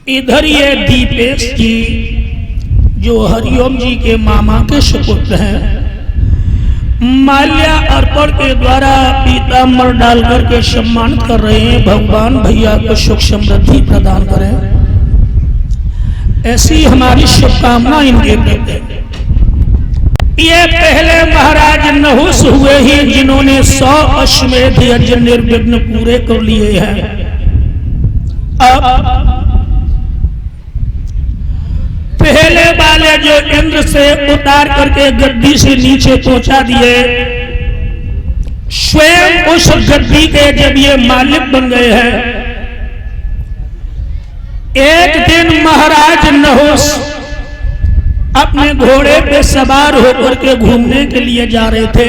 इधर ये दीपेश जी जो हरिओम जी के मामा के सुपुत्र हैं, माल्या अर्पण के द्वारा पीताम्बर डालकर के सम्मान कर रहे हैं। भगवान भैया को सुख समृद्धि प्रदान करें, ऐसी हमारी शुभकामना इनके प्रति। ये पहले महाराज नहुस हुए ही जिन्होंने 100 अश्वमेध यज्ञ निर्विघ्न पूरे कर लिए हैं। अब पहले वाले जो इंद्र से उतार करके गद्दी से नीचे पहुंचा दिए, स्वयं उस गद्दी के जब ये मालिक बन गए हैं। एक दिन महाराज नहुस अपने घोड़े पे सवार होकर के घूमने के लिए जा रहे थे।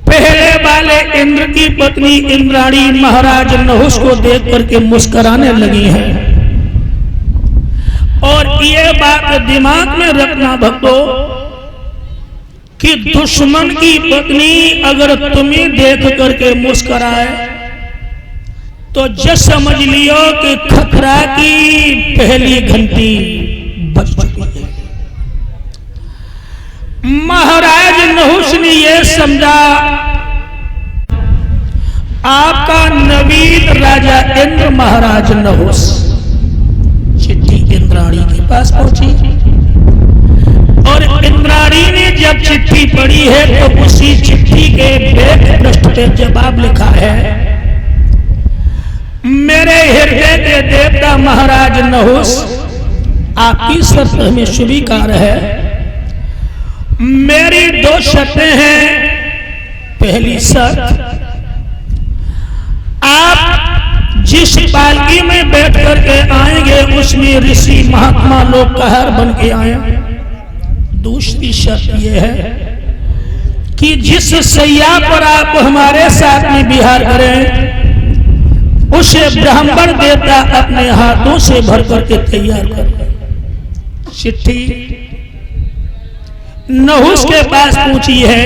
पहले वाले इंद्र की पत्नी इंद्राणी महाराज नहुस को देख करके मुस्कुराने लगी हैं। और ये बात दिमाग में रखना भक्तों कि दुश्मन की पत्नी अगर तुम्हें देख करके मुस्कुराए तो जस समझ लियो कि खतरा की पहली घंटी बज चुकी है। महाराज नहुस ने यह समझा आपका नवीन राजा इंद्र महाराज नहुस चिट्ठी इंद्राणी के पास पहुंची और इंद्राणी ने जब चिट्ठी पढ़ी है तो उसी चिट्ठी के वेद पृष्ठ पे जवाब लिखा है, मेरे हृदय के देवता महाराज नहुस, आपकी शर्त हमें स्वीकार है। मेरी 2 शर्तें हैं। पहली शर्त, आप जिस पालकी में बैठ करके आएंगे उसमें ऋषि महात्मा लोग कहर बन के आए। दूसरी शर्त यह है कि जिस सैया पर आप हमारे साथ में विहार करें उसे ब्राह्मण देवता अपने हाथों से भर करके तैयार कर। चिट्ठी नहुस के पास पूछी है।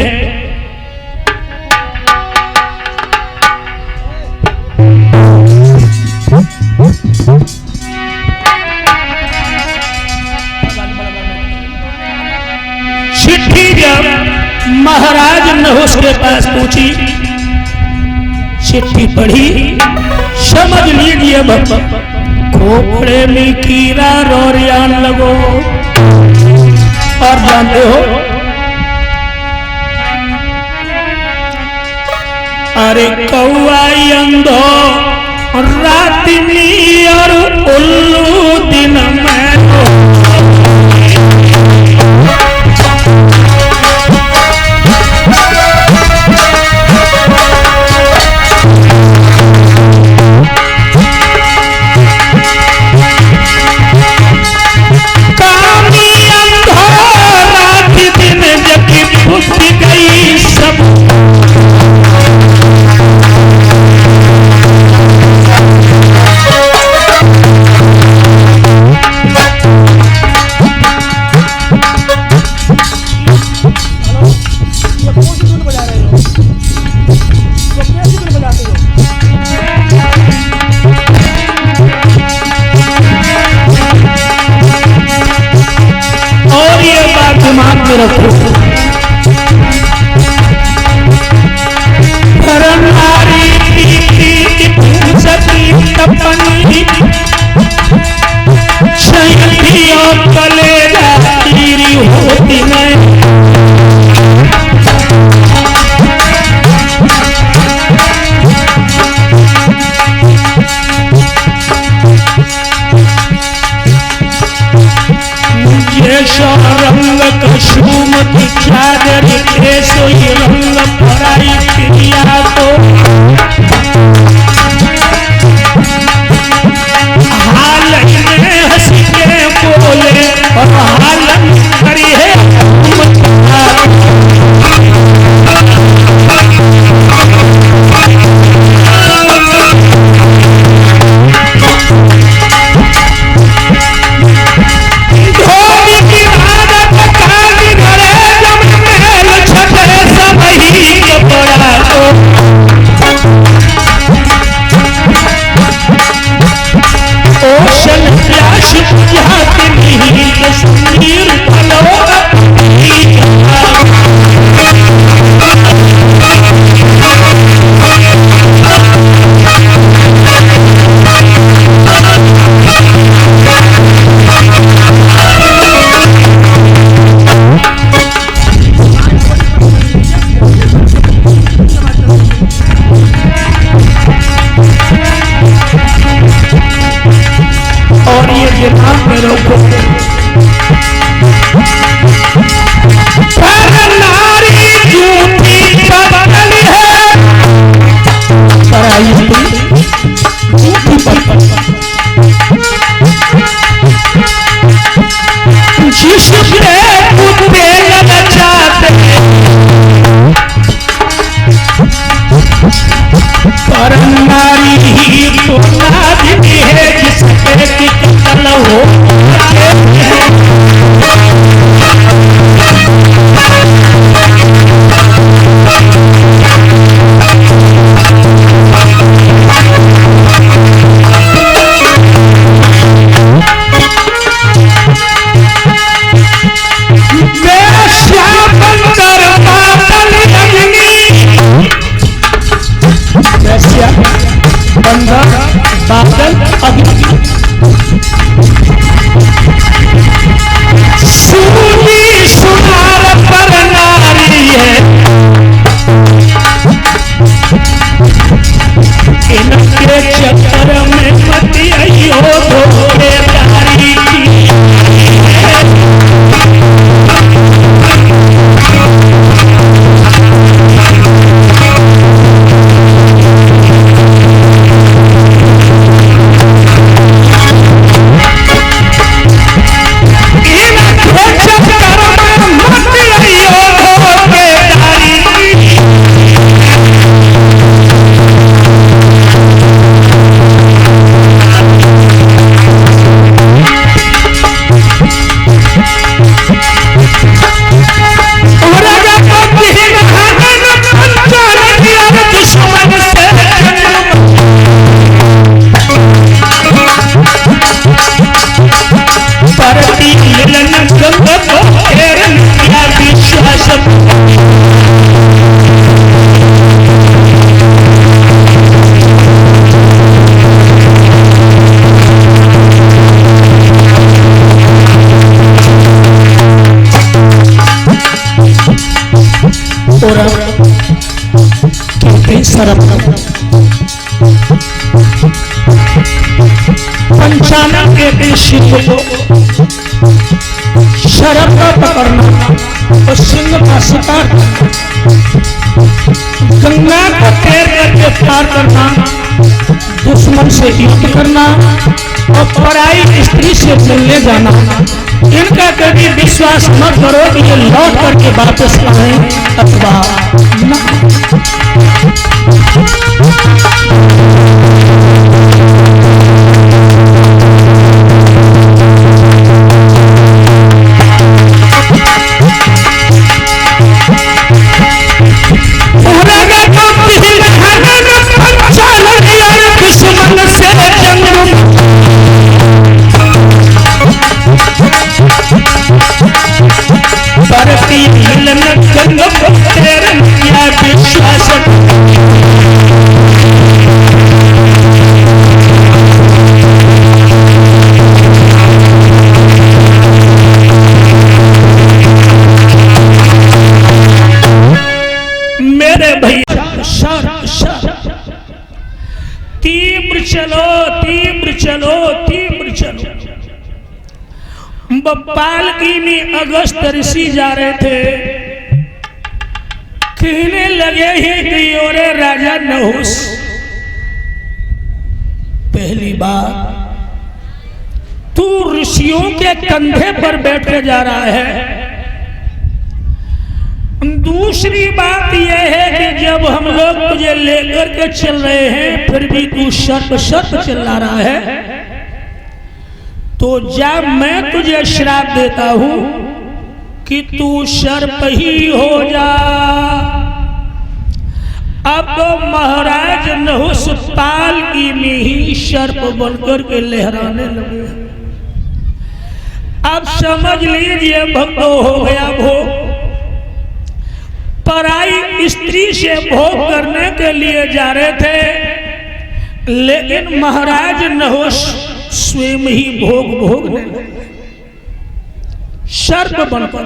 चिट्ठी जब महाराज नहुस के पास पहुंची, चिट्ठी पढ़ी, समझ लीजिए भक्तों, खोपड़े में कीड़ा रोरियान लगो। और जानते हो, अरे कौआ अंधो रात में और उल्लू दिन में गई सब और ये बात दिमाग में रखो, होती नहीं। जैसो रंग कशुमत चादर ऐसो ही रंग पराई प्रिया को और ये दिमाग में रखो, पर नारी झूठी पत्तल है, पराई स्त्री झूठी पत्तल, जिस पे कुत्ते लग जाते पर नारी ही तो नारी है जिसपे की कत्ल हो। बंदर बादल अग्नि सूनी सुनार पर नारी है, इनके चक्कर में मत आइयो धोखेदारी की। पंचानन के सिंह को शरब का पकड़ना और सिंह का शिकार करना, गंगा को तैर करके पार करना, दुश्मन से युद्ध करना और पराई स्त्री से मिलने जाना। इनका कभी विश्वास मत करो कि ये लौट करके वापस आए अथवा न। पालकी में अगस्त ऋषि जा रहे थे, कहने लगे ही कि ओरे राजा नहुस, पहली बार तू ऋषियों के कंधे पर बैठ के जा रहा है, दूसरी बात यह है कि जब हम लोग तुझे लेकर के चल रहे हैं फिर भी तू शर्त चला रहा है, तो जब मैं तुझे श्राप देता हूं कि तू सर्प ही हो जा। अब तो महाराज नहुस पालकी में ही सर्प बनकर के लहराने लगे। अब समझ लीजिए भक्तो हो गया भोग, पराई स्त्री से भोग करने के लिए जा रहे थे, लेकिन महाराज नहुस स्वयं ही भोग भोगने लगे सर्प बनकर।